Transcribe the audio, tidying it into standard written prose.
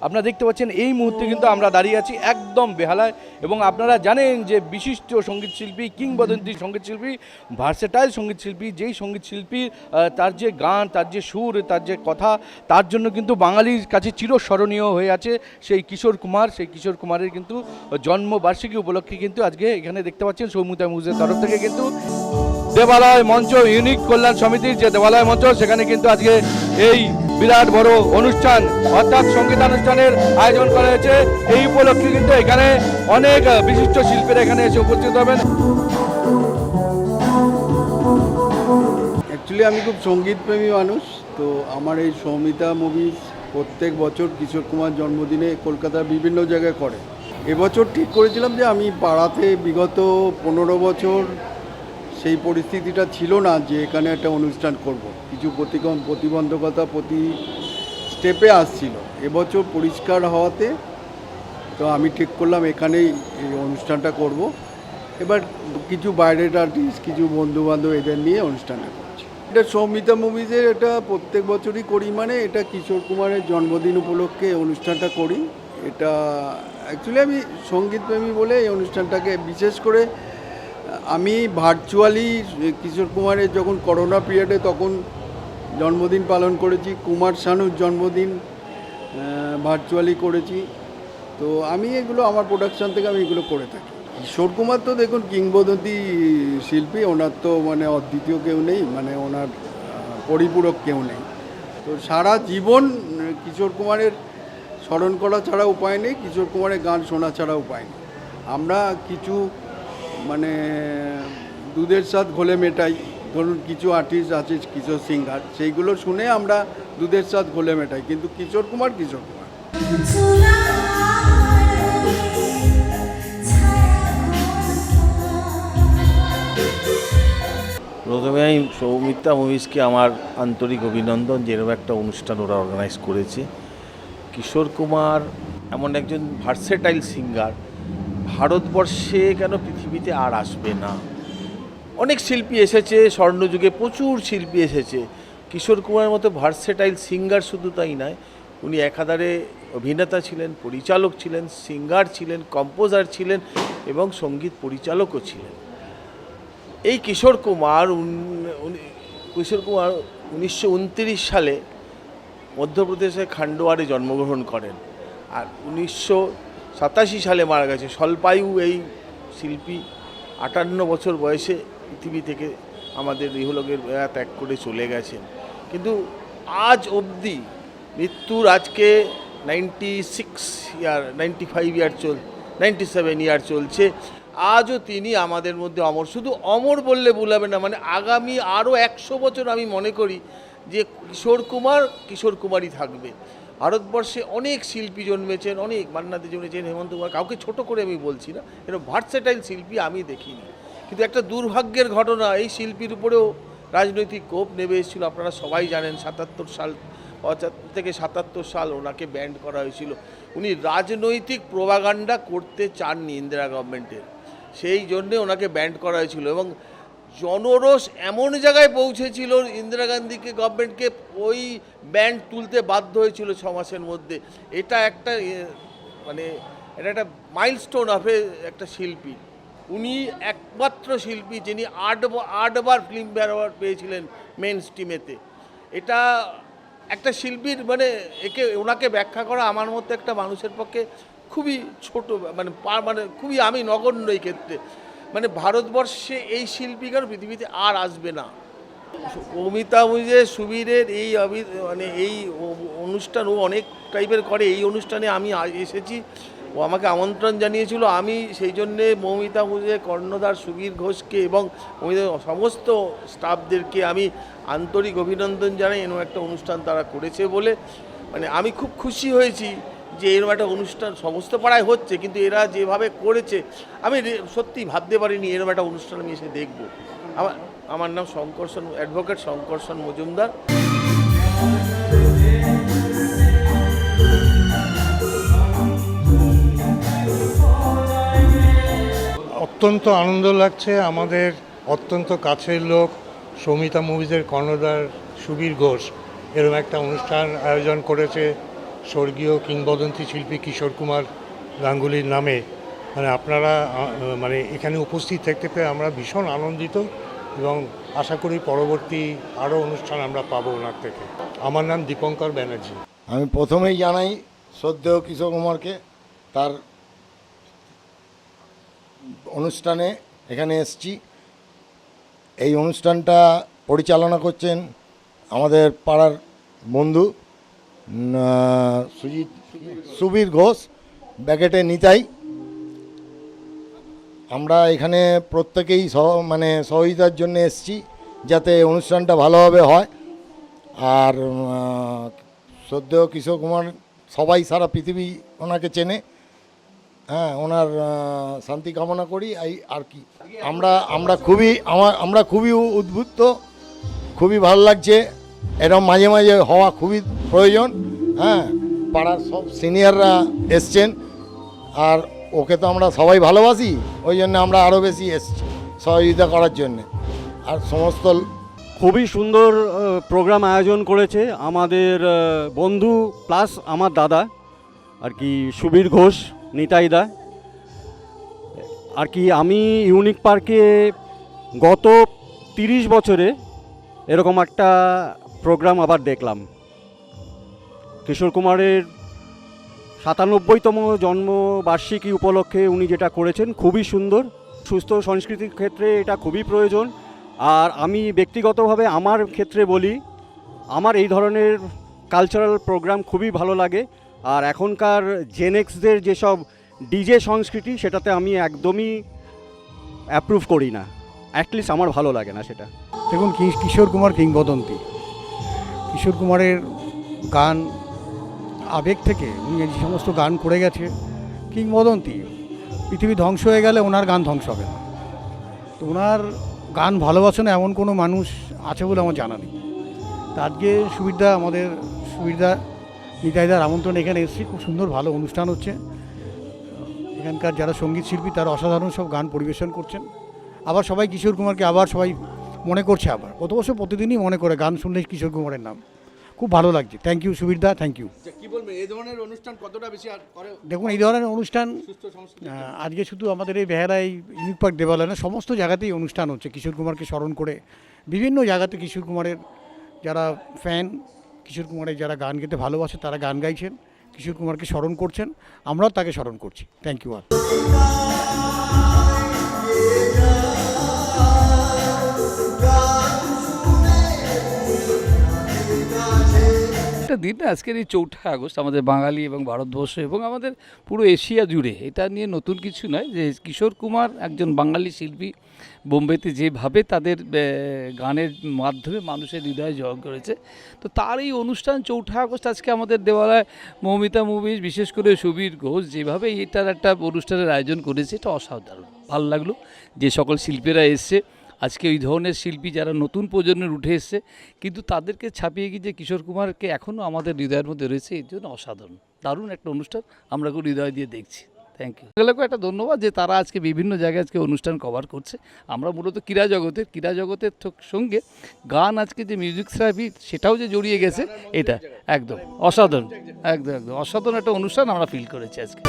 আপনারা দেখতে পাচ্ছেন এই মুহূর্তে কিন্তু আমরা দাঁড়িয়ে আছি একদম বেহালায় এবং আপনারা জানেন যে বিশিষ্ট সঙ্গীতশিল্পী কিংবদন্তি সঙ্গীতশিল্পী ভার্সেটাইল সঙ্গীতশিল্পী যেই সঙ্গীতশিল্পী তার যে গান তার যে সুর তার যে কথা তার জন্য কিন্তু বাঙালির কাছে চিরস্মরণীয় হয়ে আছে সেই কিশোর কুমারের কিন্তু জন্মবার্ষিকী উপলক্ষে কিন্তু আজকে এখানে দেখতে পাচ্ছেন সৌমিতা মিউজিকের তরফ থেকে কিন্তু দেবালয় মঞ্চ ইউনিক কল্যাণ সমিতির যে দেবালয় মঞ্চ সেখানে কিন্তু আজকে এই বিরাট বড় অনুষ্ঠান অর্থাৎ সঙ্গীতানুষ্ঠানের আয়োজন করা হয়েছে। এই উপলক্ষে কিন্তু এখানে অনেক বিশিষ্ট শিল্পীরা এখানে এসে উপস্থিত হবেন। অ্যাকচুয়ালি আমি খুব সঙ্গীতপ্রেমী মানুষ, তো আমার এই সৌমিতা মুভিজ প্রত্যেক বছর কিশোর কুমার জন্মদিনে কলকাতার বিভিন্ন জায়গায় করে। এবছর ঠিক করেছিলাম যে আমি পাড়াতে বিগত 15 বছর সেই পরিস্থিতিটা ছিল না যে এখানে একটা অনুষ্ঠান করব, কিছু প্রতিবন্ধকতা প্রতি স্টেপে আসছিল। এবছর পরিষ্কার হওয়াতে তো আমি ঠিক করলাম এখানেই এই অনুষ্ঠানটা করব। এবার কিছু বাইরের আর্টিস্ট কিছু বন্ধুবান্ধব এদের নিয়ে অনুষ্ঠানটা করছি। এটা সৌমিতা মুভিজের এটা প্রত্যেক বছরই করি, মানে এটা কিশোর কুমারের জন্মদিন উপলক্ষে অনুষ্ঠানটা করি। এটা অ্যাকচুয়ালি আমি সঙ্গীতপ্রেমী বলে এই অনুষ্ঠানটাকে বিশেষ করে আমি ভার্চুয়ালি কিশোর কুমারের যখন করোনা পিরিয়ডে তখন জন্মদিন পালন করেছি, কুমার শানুর জন্মদিন ভার্চুয়ালি করেছি। তো আমি এগুলো আমার প্রোডাকশান থেকে আমি এগুলো করে থাকি। কিশোর কুমার তো দেখুন কিংবদন্তি শিল্পী, ওনার তো মানে অদ্বিতীয় কেউ নেই, মানে ওনার পরিপূরক কেউ নেই। তো সারা জীবন কিশোর কুমারের স্মরণ করা ছাড়া উপায় নেই, কিশোর কুমারের গান শোনা ছাড়া উপায় নেই। আমরা কিছু মানে দুধের স্বাদ ঘোলে মেটাই, ধরুন কিছু আর্টিস্ট আছে কিশোর সিঙ্গার, সেইগুলো শুনে আমরা দুধের স্বাদ ঘোলে মেটাই, কিন্তু কিশোর কুমার। প্রথমে আমি সৌমিতা মুভিজকে আমার আন্তরিক অভিনন্দন, যেরকম একটা অনুষ্ঠান ওরা অর্গানাইজ করেছে। কিশোর কুমার এমন একজন ভার্সেটাইল সিঙ্গার, ভারতবর্ষে কেন পৃথিবীতে আর আসবে না। অনেক শিল্পী এসেছে, স্বর্ণযুগে প্রচুর শিল্পী এসেছে। কিশোর কুমারের মতো ভার্সেটাইল সিঙ্গার শুধু তাই নয়, উনি একাধারে অভিনেতা ছিলেন, পরিচালক ছিলেন, সিঙ্গার ছিলেন, কম্পোজার ছিলেন এবং সঙ্গীত পরিচালকও ছিলেন। এই কিশোর কুমার 1929 সালে মধ্যপ্রদেশের খান্ডোয়ারে জন্মগ্রহণ করেন আর 1987 সালে মারা গেছে। স্বল্পায়ু এই শিল্পী 58 বছর বয়সে পৃথিবী থেকে আমাদের ইহলোকের ত্যাগ করে চলে গেছেন। কিন্তু আজ অবধি মৃত্যুর আজকে 97 ইয়ার চলছে। আজও তিনি আমাদের মধ্যে অমর। শুধু অমর বললে ভুল হবে না, মানে আগামী আরও 100 বছর আমি মনে করি যে কিশোর কুমারই থাকবে। ভারতবর্ষে অনেক শিল্পী জন্মেছেন, অনেক মান্নাতে জন্মেছেন, হেমন্ত কুমার, কাউকে ছোট করে আমি বলছি না, এরকম ভার্সেটাইল শিল্পী আমি দেখিনি। কিন্তু একটা দুর্ভাগ্যের ঘটনা, এই শিল্পীর উপরেও রাজনৈতিক কোপ নেমে এসেছিল। আপনারা সবাই জানেন 75 সাল থেকে 77 সাল ওনাকে ব্যান্ড করা হয়েছিল। উনি রাজনৈতিক প্রোপাগান্ডা করতে চাননি ইন্দিরা গভর্নমেন্টের, সেই জন্যে ওনাকে ব্যান্ড করা হয়েছিল। এবং জনরোষ এমন জায়গায় পৌঁছেছিল, ইন্দিরা গান্ধীকে গভর্নমেন্টকে ওই ব্যান্ড তুলতে বাধ্য হয়েছিল 6 মাসের মধ্যে। এটা একটা এটা একটা মাইলস্টোন হবে একটা শিল্পী। উনি একমাত্র শিল্পী যিনি 8 বার ফিল্মফেয়ার অ্যাওয়ার্ড পেয়েছিলেন মেন স্ট্রিমেতে। এটা একটা শিল্পীর ওনাকে ব্যাখ্যা করা আমার মতো একটা মানুষের পক্ষে খুবই ছোট, খুবই আমি নগণ্য এই ক্ষেত্রে। ভারতবর্ষে এই শিল্পীকার পৃথিবীতে আর আসবে না। সৌমিতা মুভিজের সুবীরের এই অনুষ্ঠান ও অনেক টাইপের করে। এই অনুষ্ঠানে আমি এসেছি, ও আমাকে আমন্ত্রণ জানিয়েছিল। আমি সেই জন্যে মৌমিতা মুভিজের কর্ণধার সুবীর ঘোষকে এবং সমস্ত স্টাফদেরকে আমি আন্তরিক অভিনন্দন জানাই। এরকম একটা অনুষ্ঠান তারা করেছে বলে আমি খুব খুশি হয়েছি যে এরকম একটা অনুষ্ঠান সমস্ত পাড়ায় হচ্ছে, কিন্তু এরা যেভাবে করেছে আমি সত্যি ভাবতে পারিনি এরকম একটা অনুষ্ঠান আমি এসে দেখব। আমার নাম অ্যাডভোকেট শঙ্করসন মজুমদার। অত্যন্ত আনন্দ লাগছে। আমাদের অত্যন্ত কাছের লোক সৌমিতা মুভিজের কর্ণধার সুবীর ঘোষ এরকম একটা অনুষ্ঠান আয়োজন করেছে। স্বর্গীয় কিংবদন্তি শিল্পী কিশোর কুমার গাঙ্গুলির নামে মানে আপনারা মানে এখানে উপস্থিত থাকতে পেরে আমরা ভীষণ আনন্দিত এবং আশা করি পরবর্তী আরও অনুষ্ঠান আমরা পাবো ওনার থেকে। আমার নাম দীপঙ্কর ব্যানার্জি। আমি প্রথমেই জানাই শ্রদ্ধেয় কিশোর কুমারকে তার অনুষ্ঠানে এখানে এসেছি। এই অনুষ্ঠানটা পরিচালনা করছেন আমাদের পাড়ার বন্ধু সুবীর ঘোষ, ব্যাকেটে নিতাই। আমরা এখানে প্রত্যেকেই মানে সহযোগিতার জন্য এসেছি যাতে অনুষ্ঠানটা ভালোভাবে হয়। আর শ্রদ্ধেয় কিশোর কুমার সবাই সারা পৃথিবী ওনাকে চেনে। হ্যাঁ, ওনার শান্তি কামনা করি। আর কি আমরা খুবই উদ্বুদ্ধ, খুবই ভালো লাগছে। এরকম মাঝে মাঝে হওয়া খুবই প্রয়োজন। হ্যাঁ, পাড়ার সব সিনিয়ররা এসছেন আর ওকে তো আমরা সবাই ভালোবাসি, ওই জন্য আমরা আরও বেশি এসছি সহযোগিতা করার জন্যে। আর সমস্ত খুবই সুন্দর প্রোগ্রাম আয়োজন করেছে আমাদের বন্ধু প্লাস আমার দাদা আর কি সুবীর ঘোষ নিতাইদা। আর কি আমি ইউনিক পার্কে গত 30 বছরে এরকম একটা প্রোগ্রাম আবার দেখলাম। কিশোর কুমারের 97তম জন্মবার্ষিকী উপলক্ষে উনি যেটা করেছেন খুবই সুন্দর। সুস্থ সংস্কৃতির ক্ষেত্রে এটা খুবই প্রয়োজন। আর আমি ব্যক্তিগতভাবে আমার ক্ষেত্রে বলি, আমার এই ধরনের কালচারাল প্রোগ্রাম খুবই ভালো লাগে। আর এখনকার জেনেক্সদের যেসব ডিজে সংস্কৃতি সেটাতে আমি একদমই অ্যাপ্রুভ করি না, অ্যাটলিস্ট আমার ভালো লাগে না সেটা। দেখুন, কিশোর কুমার কিংবদন্তি। কিশোর কুমারের গান আবেগ থেকে উনি যে সমস্ত গান করে গেছে, কিংবদন্তি। পৃথিবী ধ্বংস হয়ে গেলে ওনার গান ধ্বংস হবে না। তো ওনার গান ভালোবাসে না এমন কোনো মানুষ আছে বলে আমার জানা নেই। তা আজকে আমাদের সুবিধা নিতাইদার আমন্ত্রণ এখানে এসেছি। খুব সুন্দর ভালো অনুষ্ঠান হচ্ছে। এখানকার যারা সঙ্গীত শিল্পী তারা অসাধারণ সব গান পরিবেশন করছেন। আবার সবাই কিশোর কুমারকে আবার সবাই মনে করছে, আবার কত বছর প্রতিদিনই মনে করে গান শুনলে কিশোর কুমারের নাম। খুব ভালো লাগছে। থ্যাংক ইউ সুবিরদা, থ্যাংক ইউ। কি বলবেন এই ধরনের অনুষ্ঠান কতটা বেশি করে? দেখুন, এই ধরনের অনুষ্ঠান আজকে শুধু আমাদের এই বেহারায় ইউনিক পার্ক দেবালয় না, সমস্ত জায়গাতেই অনুষ্ঠান হচ্ছে কিশোর কুমারকে স্মরণ করে। বিভিন্ন জায়গাতে কিশোর কুমারের যারা ফ্যান, কিশোর কুমারের যারা গান গেতে ভালোবাসে তারা গান গাইছেন, কিশোর কুমারকে স্মরণ করছেন, আমরাও তাকে স্মরণ করছি। Thank you. একটা দিন আজকের এই 4 আগস্ট আমাদের বাঙালি এবং ভারতবর্ষ এবং আমাদের পুরো এশিয়া জুড়ে, এটা নিয়ে নতুন কিছু নয় যে কিশোর কুমার একজন বাঙালি শিল্পী। বোম্বেতে যেভাবে তাদের গানের মাধ্যমে মানুষের হৃদয় জয় করেছে, তো তার এই অনুষ্ঠান 4 আগস্ট আজকে আমাদের দেওয়ালয় মৌমিতা মুভিজ, বিশেষ করে সুবীর ঘোষ যেভাবে এটার একটা অনুষ্ঠানের আয়োজন করেছে, এটা অসাধারণ ভালো লাগলো। যে সকল শিল্পীরা এসছে আজকে, ওই ধরনের শিল্পী যারা নতুন প্রজন্মের উঠে এসছে কিন্তু তাদেরকে ছাপিয়ে গিয়ে যে কিশোর কুমারকে এখনও আমাদের হৃদয়ের মধ্যে রয়েছে, এর জন্য অসাধারণ দারুণ একটা অনুষ্ঠান আমরা খুব হৃদয় দিয়ে দেখছি। Thank you. এগুলোকে একটা ধন্যবাদ যে তারা আজকে বিভিন্ন জায়গায় আজকে অনুষ্ঠান কভার করছে। আমরা মূলত ক্রীড়া জগতের সঙ্গে গান আজকে যে মিউজিক থেরাপি সেটাও যে জড়িয়ে গেছে, এটা একদম অসাধারণ, একদম অসাধারণ একটা অনুষ্ঠান আমরা ফিল করেছি আজকে।